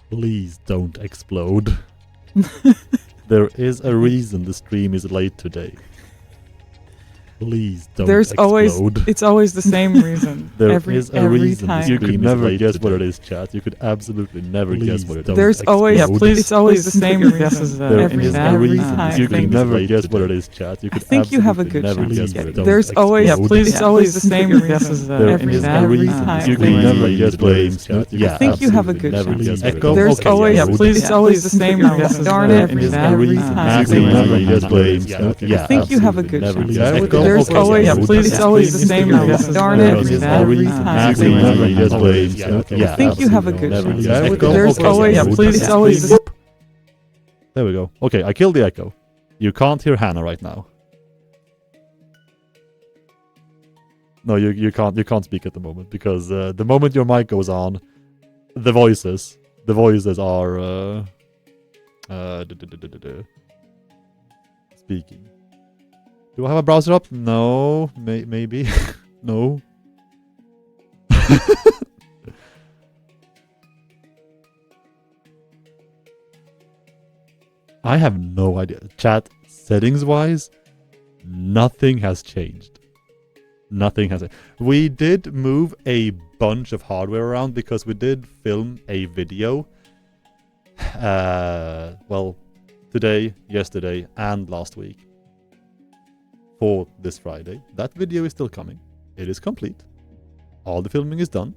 Please don't explode. There is a reason the stream is late today. Please don't explode. It's always the same reason. There every is a reason time. the stream is late guess what it is, chat. You could absolutely never guess what it is. There's always it's always the same reason. There is a reason the time. stream is never guess what it is, chat. You could I think you have a good never chance. guess what it is. There's always it's always the same reason. There is a reason the stream never guess what it is, chat. I think you have a good chance. There's always it's always the same reason. Darn it! Every time. I think you have a good chance. There's always it's always the same reason. Darn it! Every time. I think you have a good chance. There's always it's always. There we go. Okay, I killed the echo. You can't hear Hannah right now. No, you can't speak at the moment because the moment your mic goes on, the voices are speaking. Do I have a browser up? No, maybe. No. I have no idea. Chat, settings wise, nothing has changed. Nothing has. We did move a bunch of hardware around because we did film a video. Well, today, yesterday, and last week. For this Friday. That video is still coming. It is complete. All the filming is done.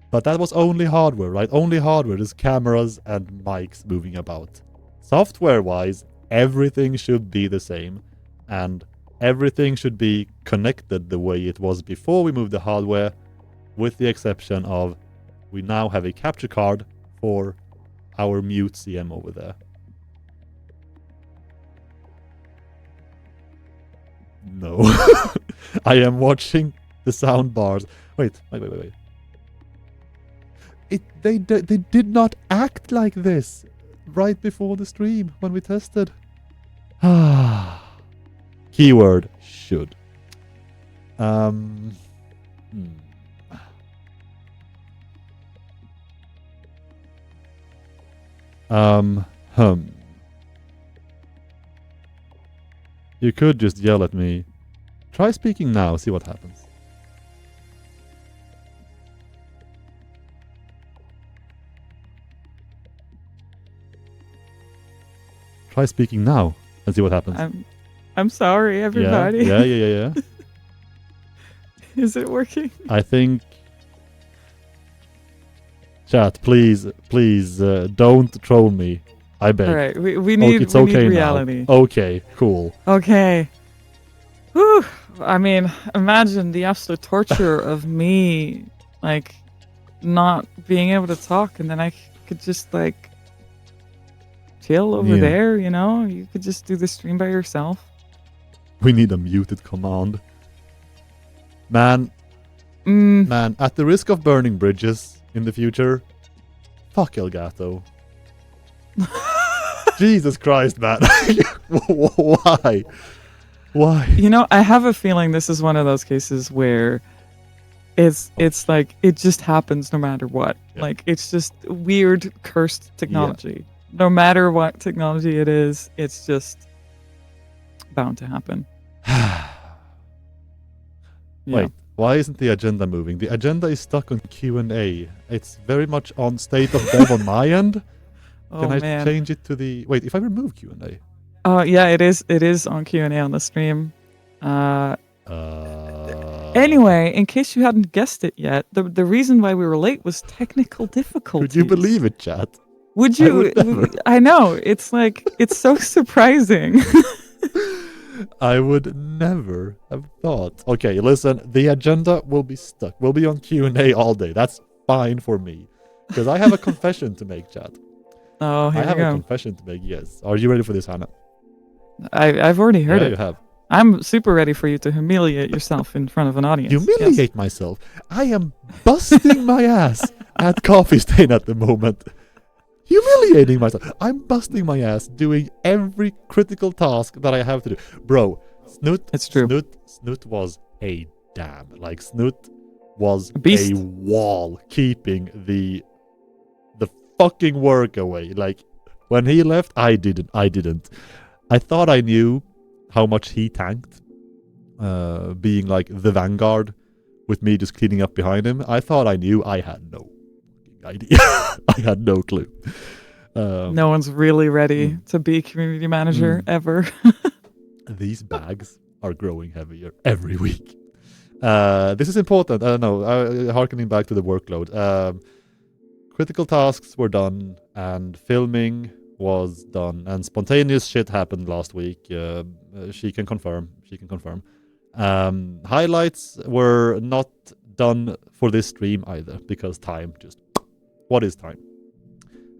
But that was only hardware, right? Only hardware is cameras and mics moving about. Software-wise, everything should be the same. And everything should be connected the way it was before we moved the hardware, with the exception of we now have a capture card for our mute CM over there. No. I am watching the sound bars. Wait. They did not act like this right before the stream when we tested. Keyword should. You could just yell at me. Try speaking now, see what happens. Try speaking now and see what happens. I'm sorry, everybody. Yeah. Is it working? I think... Chat, please, don't troll me. I beg. All right, we need, it's we okay need reality. Now. Okay, cool. Okay. Whew. I mean, imagine the absolute torture of me, like, not being able to talk, and then I could just, like, chill over there, you know? You could just do the stream by yourself. We need a muted command. Man, at the risk of burning bridges in the future, fuck Elgato. Jesus Christ, man. Why? You know, I have a feeling this is one of those cases where it's like it just happens no matter what. Yeah. Like it's just weird cursed technology. Yeah. No matter what technology it is, it's just bound to happen. Wait, why isn't the agenda moving? The agenda is stuck on Q&A. It's very much on state of dev on my end. Can I change it to the... Wait, if I remove Q&A? Yeah, it is on Q&A on the stream. Anyway, in case you hadn't guessed it yet, the reason why we were late was technical difficulties. Could you believe it, chat? Would you? I know. It's like, it's so surprising. I would never have thought. Okay, listen, the agenda will be stuck. We'll be on Q&A all day. That's fine for me. Because I have a confession to make, chat. Oh, here we go. I have a confession to make, yes. Are you ready for this, Hannah? I've already heard it. You have. I'm super ready for you to humiliate yourself in front of an audience. Humiliate myself? I am busting my ass at Coffee Stain at the moment. Humiliating myself. I'm busting my ass doing every critical task that I have to do. Bro, Snoot, it's true. Snoot was a damn. Like Snoot was A beast. a wall keeping the fucking work away. Like when he left, I didn't. I thought I knew how much he tanked, being like the vanguard with me just cleaning up behind him. I thought I knew. I had no idea. I had no clue. No one's really ready to be community manager ever. These bags are growing heavier every week. This is important. I don't know. Harkening back to the workload. Critical tasks were done, and filming was done, and spontaneous shit happened last week. She can confirm. Highlights were not done for this stream either, because time just... What is time?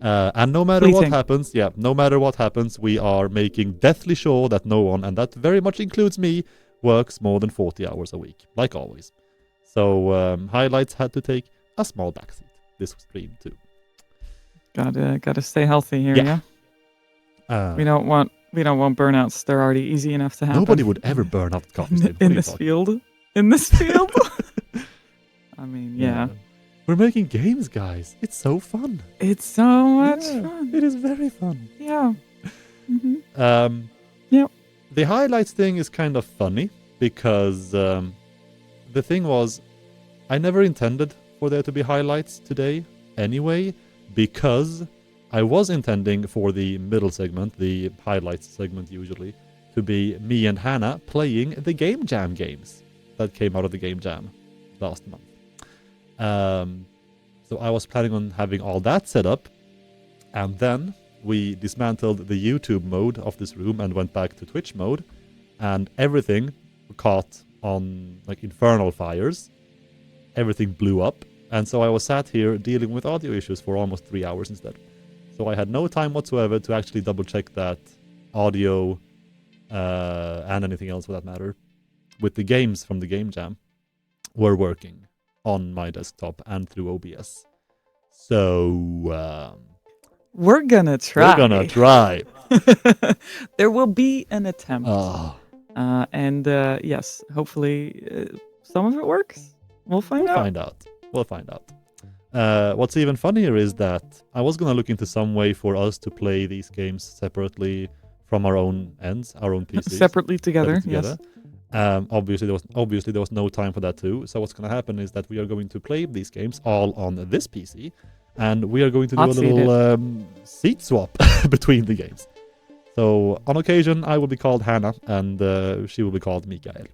And no matter what happens, we are making deathly sure that no one, and that very much includes me, works more than 40 hours a week, like always. So highlights had to take a small backseat this stream too. Gotta stay healthy here, yeah. We don't want burnouts. They're already easy enough to happen. Nobody would ever burn out coffee stream. In this field. In this field. I mean, yeah. We're making games, guys. It's so fun. It's so much fun. It is very fun. Yeah. The highlights thing is kind of funny because the thing was, I never intended for there to be highlights today anyway, because I was intending for the middle segment, the highlights segment usually, to be me and Hannah playing the Game Jam games that came out of the Game Jam last month. So I was planning on having all that set up, and then we dismantled the YouTube mode of this room and went back to Twitch mode, and everything caught on like infernal fires. Everything blew up, and so I was sat here dealing with audio issues for almost 3 hours instead. So I had no time whatsoever to actually double check that audio and anything else for that matter with the games from the Game Jam were working on my desktop and through OBS. So we're gonna try. There will be an attempt. And yes, hopefully some of it works. We'll find out. We'll find out. What's even funnier is that I was gonna look into some way for us to play these games separately from our own ends, our own PCs. Separately together. Yes. Obviously there was no time for that too. So what's going to happen is that we are going to play these games all on this PC, and we are going to do a little seat swap between the games. So on occasion I will be called Hannah, and she will be called Mikael.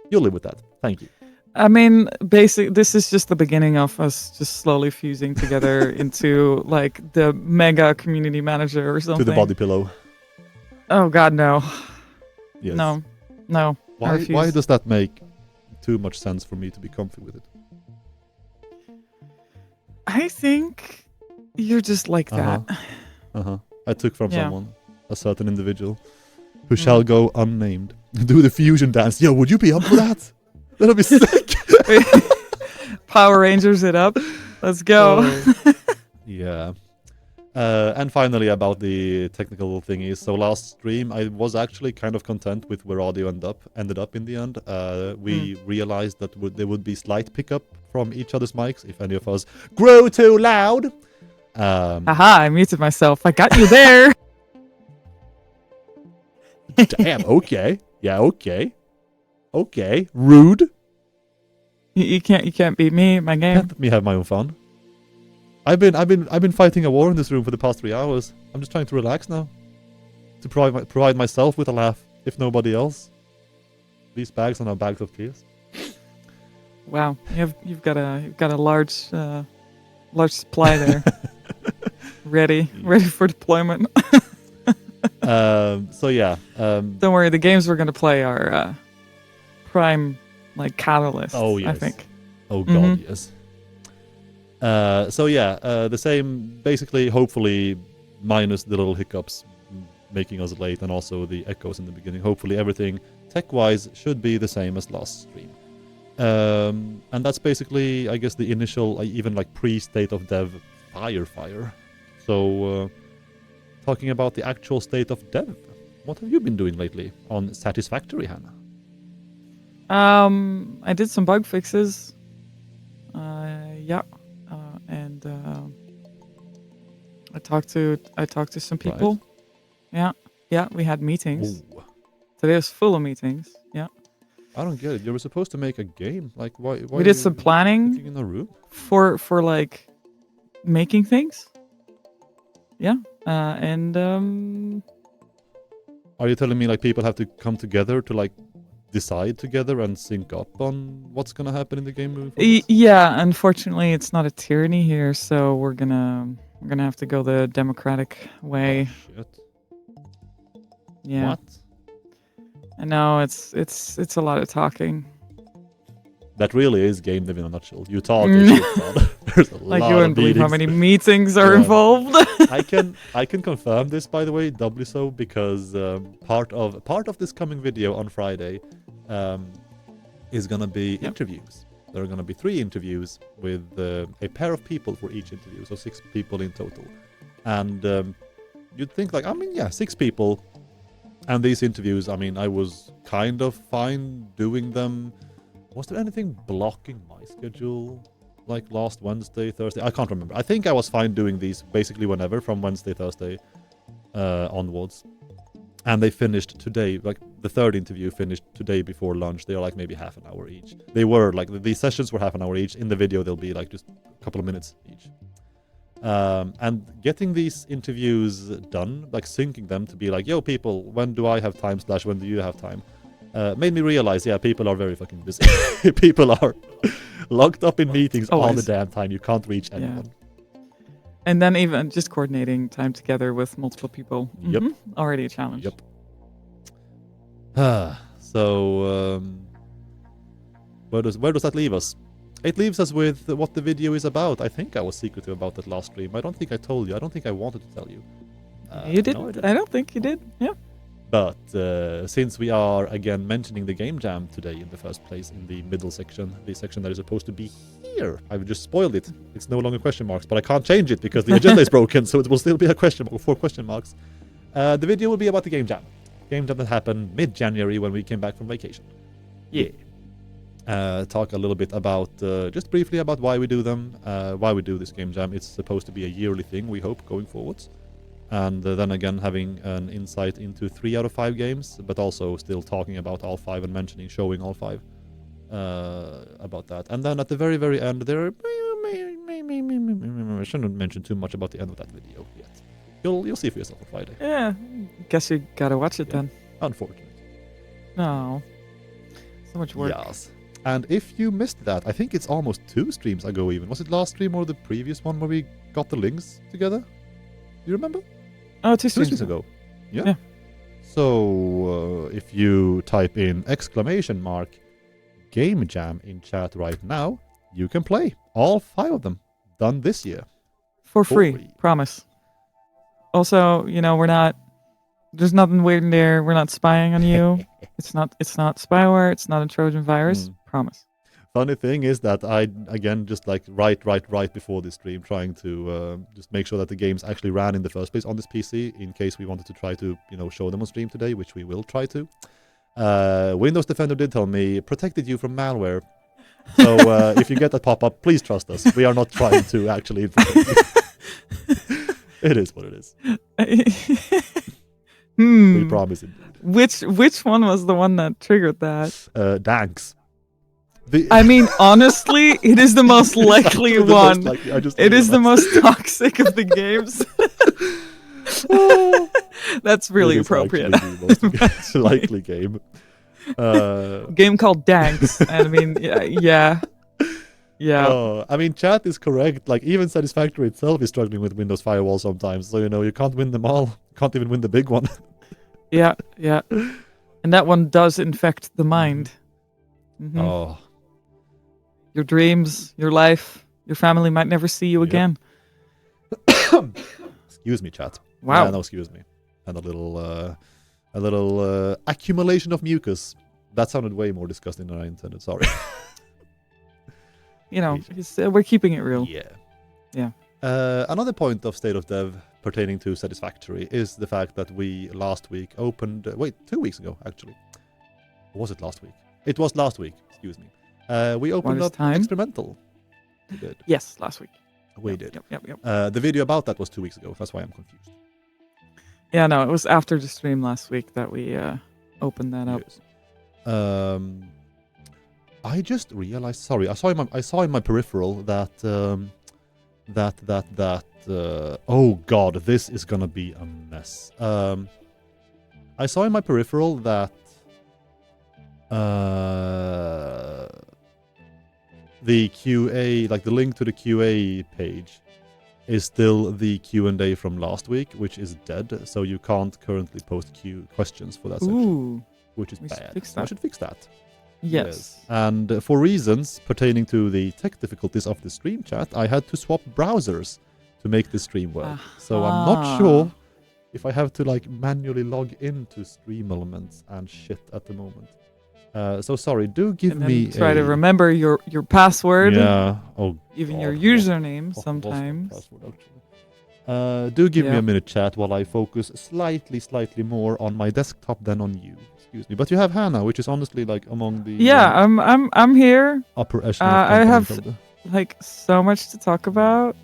You'll live with that. Thank you. I mean, basically, this is just the beginning of us just slowly fusing together into like the mega community manager or something. To the body pillow. Oh God, no. Yes. No. Why does that make too much sense for me to be comfy with it? I think you're just like that. I took from someone, a certain individual, who shall go unnamed. Do the fusion dance. Yo, would you be up for that? That'll be sick. Power Rangers it up. Let's go. Yeah. And finally, about the technical thingies. So last stream, I was actually kind of content with where audio ended up in the end. We realized that there would be slight pickup from each other's mics if any of us grow too loud. Aha, I muted myself. I got you there. Damn, okay. Yeah, okay. Okay. Rude. You can't beat me, my game. Can't let me have my own fun. I've been fighting a war in this room for the past 3 hours. I'm just trying to relax now, to provide myself with a laugh, if nobody else. These bags are now bags of tears. Wow, you've got a large supply there, ready for deployment. So yeah. Don't worry, the games we're gonna play are prime like catalysts. Oh yes. I think. Oh God, yes. So yeah, the same, basically, hopefully, minus the little hiccups making us late and also the echoes in the beginning. Hopefully everything tech-wise should be the same as last stream. And that's basically, I guess, the initial, even like pre-state of dev fire. So, talking about the actual state of dev, what have you been doing lately on Satisfactory, Hannah? I did some bug fixes. Yeah, and I talked to some people. Right. Yeah, we had meetings. Ooh. Today was full of meetings. Yeah, I don't get it. You were supposed to make a game. Like, why we are did you some sitting planning in a room? for like making things. Yeah, and Are you telling me like people have to come together to like decide together and sync up on what's gonna happen in the game moving forward? Yeah. Unfortunately, it's not a tyranny here, so we're gonna have to go the democratic way. Oh, shit. Yeah. What? I know it's a lot of talking. That really is game dev in a nutshell. You talk a shit ton. There's a Like lot you of wouldn't believe how meetings. many meetings are Yeah. involved. I can confirm this, by the way, doubly so, because part of this coming video on Friday is gonna be interviews. There are gonna be 3 interviews with a pair of people for each interview, so 6 people in total. And you'd think like, I mean, yeah, 6 people. And these interviews, I mean, I was kind of fine doing them. Was there anything blocking my schedule? Like last Wednesday, Thursday? I can't remember. I think I was fine doing these basically whenever from Wednesday, Thursday onwards. And they finished today. Like the 3rd interview finished today before lunch. They are like maybe half an hour each. They were like, these sessions were half an hour each. In the video, they'll be like just a couple of minutes each. And getting these interviews done, like syncing them to be like, yo, people, when do I have time / when do you have time? Made me realize, yeah, people are very fucking busy. People are locked up in meetings all the damn time. You can't reach anyone. Yeah. And then even just coordinating time together with multiple people. Yep. Already a challenge. Yep. So, where does that leave us? It leaves us with what the video is about. I think I was secretive about that last stream. I don't think I told you. I don't think I wanted to tell you. You did? No, I don't think you did. Yeah. But since we are again mentioning the game jam today in the first place, in the middle section, the section that is supposed to be here, I've just spoiled it. It's no longer question marks, but I can't change it because the agenda is broken, so it will still be a question mark, 4 question marks. The video will be about the game jam. Game jam that happened mid-January when we came back from vacation. Yeah. Talk a little bit about, just briefly about why we do them, why we do this game jam. It's supposed to be a yearly thing, we hope, going forwards. And then again, having an insight into 3 out of 5 games, but also still talking about all 5 and showing all 5 about that. And then at the very, very end, there, I shouldn't mention too much about the end of that video yet. You'll see for yourself on Friday. Yeah, guess you gotta watch it then. Unfortunate. No, so much work. Yes. And if you missed that, I think it's almost 2 streams ago even. Was it last stream or the previous one where we got the links together? Do you remember? Oh, 2 2 streams ago. Yeah. So if you type in !Game Jam in chat right now, you can play all 5 of them done this year. For free. Promise. Also, you know, there's nothing weird in there. We're not spying on you. It's not spyware. It's not a Trojan virus. Promise. Funny thing is that I, again, just like right before this stream, trying to just make sure that the games actually ran in the first place on this PC, in case we wanted to try to, show them on stream today, which we will try to. Windows Defender did tell me, protected you from malware. So if you get that pop-up, please trust us. We are not trying to actually protect you. It is what it is. We promise indeed. Which one was the one that triggered that? Danks. I mean, honestly, it is the most likely one. It is the most toxic of the games. That's really appropriate. The most likely game. Game called Danks. And I mean, yeah. I mean, chat is correct. Like, even Satisfactory itself is struggling with Windows Firewall sometimes. So, you can't win them all. Can't even win the big one. Yeah. And that one does infect the mind. Mm-hmm. Oh. Your dreams, your life, your family might never see you again. Excuse me, chat. Wow. Yeah, no, excuse me. And a little accumulation of mucus. That sounded way more disgusting than I intended. Sorry. We're keeping it real. Yeah. Another point of State of Dev pertaining to Satisfactory is the fact that we last week opened... 2 weeks ago, actually. Or was it last week? It was last week. Excuse me. We opened up Experimental. We did. Yes, last week. We did. Yep. The video about that was 2 weeks ago. That's why I'm confused. Yeah, no, it was after the stream last week that we opened that up. Yes. I just realized. Sorry, I saw in my peripheral that oh god, this is gonna be a mess. I saw in my peripheral that the QA, like the link to the QA page, is still the Q&A from last week, which is dead. So you can't currently post questions for that section, which is bad. I should fix that. Yes. And for reasons pertaining to the tech difficulties of the stream chat, I had to swap browsers to make the stream work. So I'm not sure if I have to like manually log into Stream Elements and shit at the moment. So sorry, do give me try to remember your password. Yeah. Oh, even your username sometimes. Do give me a minute, chat, while I focus slightly more on my desktop than on you. Excuse me, but you have Hannah, which is honestly like among the I'm here. Upper echelon. I have like so much to talk about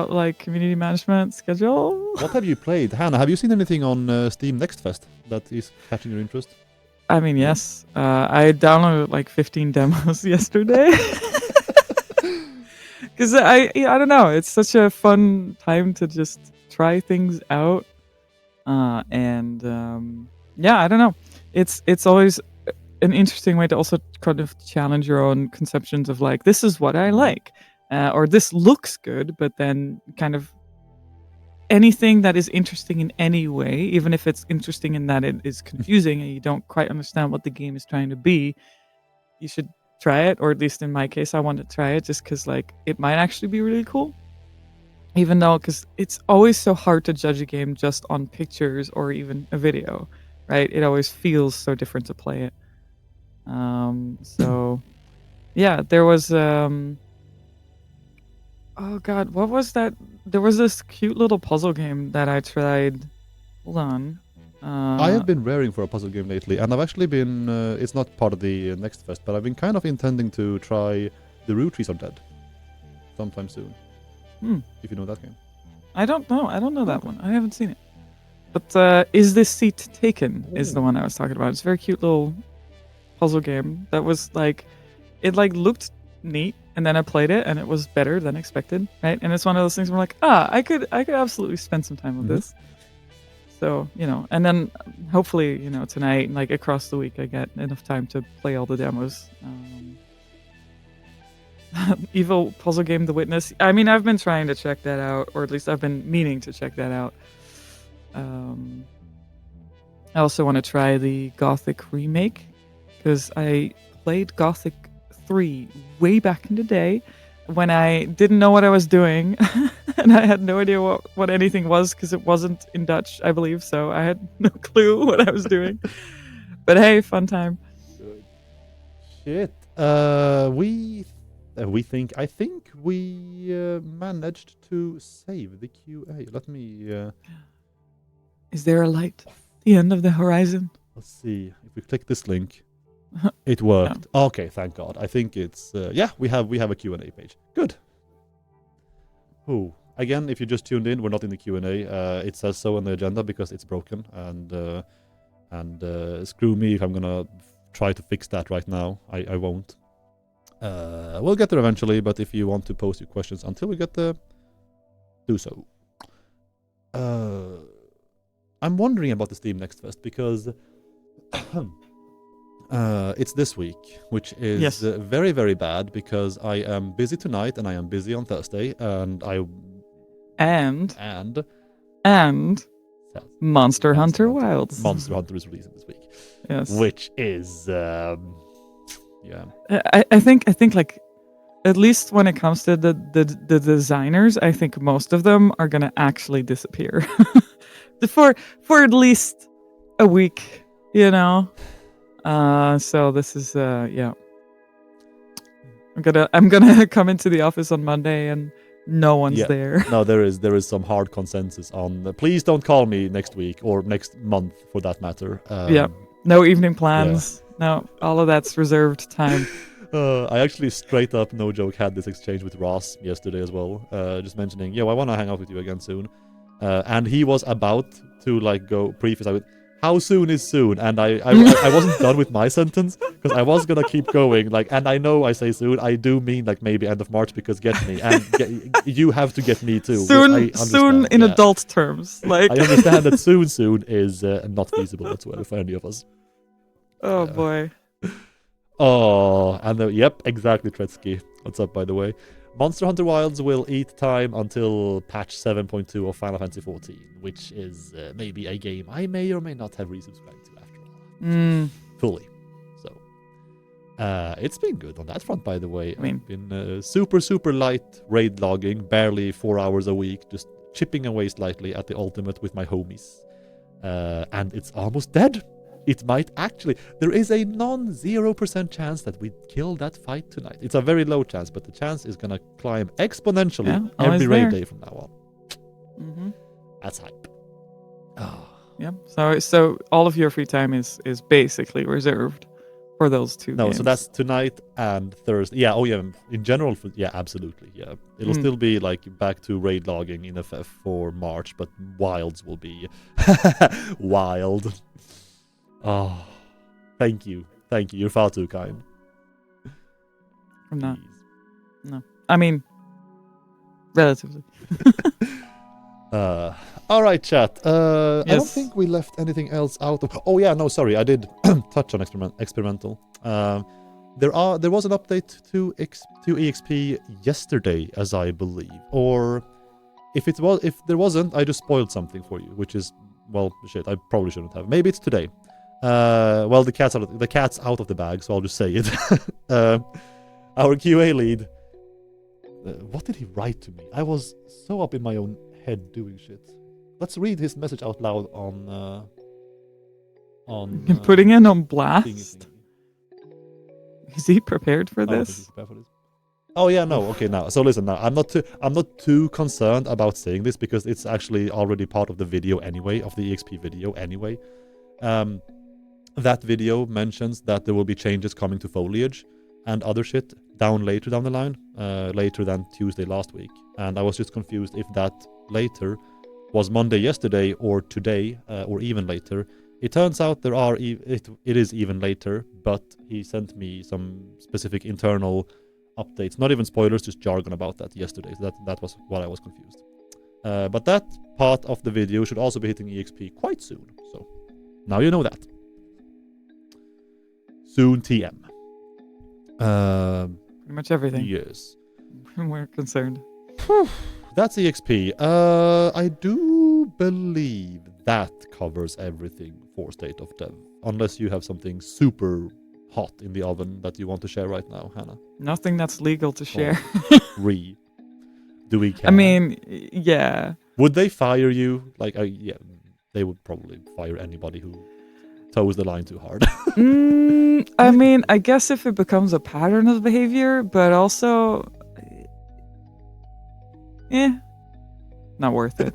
like community management schedule. What have you played, Hannah? Have you seen anything on Steam Next Fest that is catching your interest? I mean, yes. I downloaded like 15 demos yesterday. Because I don't know, it's such a fun time to just try things out. Yeah, I don't know. It's always an interesting way to also kind of challenge your own conceptions of like, this is what I like, or this looks good, but then kind of anything that is interesting in any way, even if it's interesting in that it is confusing and you don't quite understand what the game is trying to be, you should try it. Or at least in my case, I want to try it just because like it might actually be really cool. Even though, because it's always so hard to judge a game just on pictures or even a video, right? It always feels so different to play it. So yeah, there was oh god, what was that? There was this cute little puzzle game that I tried. Hold on. I have been raring for a puzzle game lately, and I've actually been, it's not part of the Next Fest, but I've been kind of intending to try The Root Trees Are Dead sometime soon. If you know that game. I don't know that one. I haven't seen it. But Is This Seat Taken is the one I was talking about. It's a very cute little puzzle game that was like, it like looked neat, and then I played it and it was better than expected, right? And it's one of those things where I'm like, I could absolutely spend some time with this. So, you know, and then hopefully, you know, tonight, like across the week, I get enough time to play all the demos. Evil puzzle game, The Witness. I mean, I've been trying to check that out, or at least I've been meaning to check that out. I also want to try the Gothic remake, because I played Gothic 3 way back in the day when I didn't know what I was doing and I had no idea what anything was because it wasn't in Dutch, I believe, so I had no clue what I was doing. But hey, fun time. Good. Shit. I think we managed to save the QA. Let me Is there a light at the end of the horizon? Let's see. If we click this link, it worked. Yeah. Okay, thank God. I think it's yeah, we have a Q&A page. Good. Again, if you just tuned in, we're not in the Q&A. It says so on the agenda because it's broken, and screw me if I'm gonna try to fix that right now. I won't. We'll get there eventually, but if you want to post your questions until we get there, do so. I'm wondering about the Steam Next Fest because it's this week, which is very, very bad because I am busy tonight and I am busy on Thursday, and Monster Hunter Wilds. Monster Hunter is releasing this week. Yes. Which is yeah. I think like at least when it comes to the designers, I think most of them are gonna actually disappear for at least a week, you know. So this is yeah. I'm gonna come into the office on Monday and no one's there. No, there is some hard consensus on please don't call me next week or next month for that matter. Yeah. No evening plans. No, all of that's reserved time. I actually straight up, no joke, had this exchange with Ross yesterday as well. Just mentioning, yo, I want to hang out with you again soon. And he was about to like go preface with, how soon is soon? And I wasn't done with my sentence because I was gonna keep going. Like, and I know I say soon, I do mean like maybe end of March because get me and you have to get me too. Soon in adult terms. Like I understand that soon is not feasible whatsoever for any of us. Oh boy. Oh, and yep, exactly, Tretsky. What's up, by the way? Monster Hunter Wilds will eat time until patch 7.2 of Final Fantasy XIV, which is maybe a game I may or may not have resubscribed to after all. Fully. So, it's been good on that front, by the way. I've been super light raid logging, barely 4 hours a week, just chipping away slightly at the ultimate with my homies. And it's almost dead. It might actually... There is a non-0% chance that we kill that fight tonight. It's a very low chance, but the chance is going to climb exponentially every raid day from now on. That's hype. Oh. Yeah. So all of your free time is basically reserved for those two games. So that's tonight and Thursday. Yeah, in general, absolutely. Yeah. It'll still be like back to raid logging in FF for March, but Wilds will be wild. Oh, thank you. You're far too kind. I'm not. No. I mean, relatively. All right, chat. I don't think we left anything else out of... Oh, yeah, no, sorry. I did touch on experimental. There was an update to EXP yesterday, as I believe. Or if there wasn't, I just spoiled something for you, which is, well, shit, I probably shouldn't have. Maybe it's today. Well, the cat's out of the bag, so I'll just say it. Our QA lead. What did he write to me? I was so up in my own head doing shit. Let's read his message out loud on. Putting it on blast. Is he prepared for this? I don't think he's prepared for this. Oh yeah, no. Okay, now. So listen, now I'm not too concerned about saying this because it's actually already part of the video anyway, of the EXP video anyway. That video mentions that there will be changes coming to foliage and other shit later down the line, later than Tuesday last week. And I was just confused if that later was Monday yesterday or today or even later. It turns out it is even later, but he sent me some specific internal updates, not even spoilers, just jargon about that yesterday. So that was what I was confused. But that part of the video should also be hitting EXP quite soon. So now you know that. Soon TM. Pretty much everything. Yes. We're concerned. That's EXP. I do believe that covers everything for State of Dev. Unless you have something super hot in the oven that you want to share right now, Hannah. Nothing that's legal to share. Do we care? I mean, yeah. Would they fire you? Like, yeah, they would probably fire anybody who toes the line too hard. I mean, I guess if it becomes a pattern of behavior, but also, not worth it.